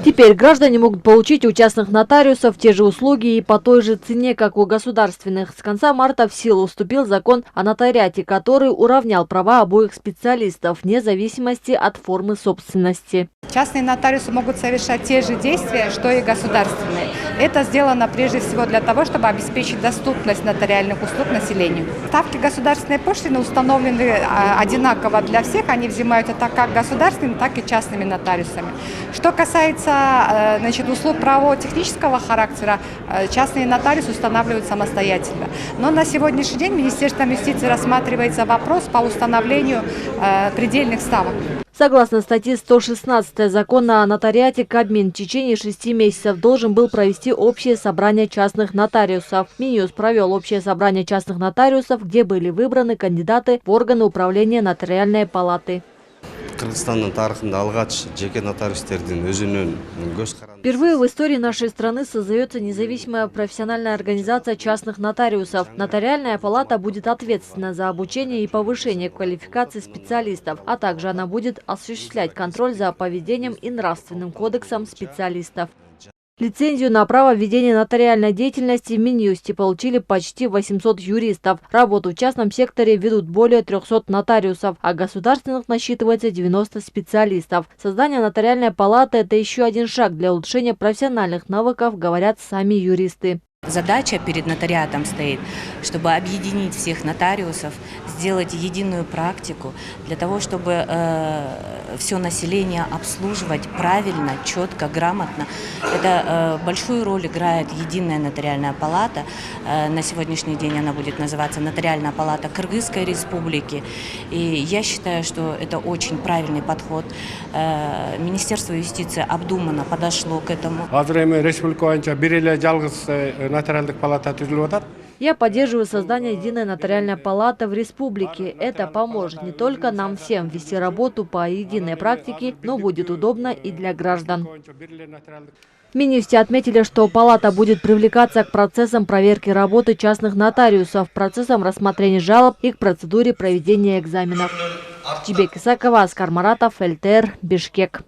Теперь граждане могут получить у частных нотариусов те же услуги и по той же цене, как у государственных. С конца марта в силу вступил закон о нотариате, который уравнял права обоих специалистов вне зависимости от формы собственности. Частные нотариусы могут совершать те же действия, что и государственные. Это сделано прежде всего для того, чтобы обеспечить доступность нотариальных услуг населению. Ставки государственной пошлины установлены одинаково для всех. Они взимаются как государственными, так и частными нотариусами. Что касается услуг правово-технического характера, частные нотариусы устанавливают самостоятельно. Но на сегодняшний день Министерством юстиции рассматривается вопрос по установлению предельных ставок. Согласно статье 116 закона о нотариате, Кабмин в течение 6 месяцев должен был провести общее собрание частных нотариусов. Минюс провел общее собрание частных нотариусов, где были выбраны кандидаты в органы управления нотариальной палаты. Впервые в истории нашей страны создается независимая профессиональная организация частных нотариусов. Нотариальная палата будет ответственна за обучение и повышение квалификации специалистов, а также она будет осуществлять контроль за поведением и нравственным кодексом специалистов. Лицензию на право ведения нотариальной деятельности в Минюсте получили почти 800 юристов. Работу в частном секторе ведут более 300 нотариусов, а государственных насчитывается 90 специалистов. Создание нотариальной палаты – это еще один шаг для улучшения профессиональных навыков, говорят сами юристы. Задача перед нотариатом стоит, чтобы объединить всех нотариусов, сделать единую практику для того, чтобы все население обслуживать правильно, четко, грамотно. Это большую роль играет единая нотариальная палата. На сегодняшний день она будет называться Нотариальная палата Кыргызской республики. И я считаю, что это очень правильный подход. Министерство юстиции обдуманно подошло к этому. Я поддерживаю создание единой нотариальной палаты в республике. Это поможет не только нам всем вести работу по единой практике, но будет удобно и для граждан. В Минюсте отметили, что палата будет привлекаться к процессам проверки работы частных нотариусов, процессам рассмотрения жалоб и к процедуре проведения экзаменов. Чибек Исакова, Оскар Маратов, ЛТР, Бишкек.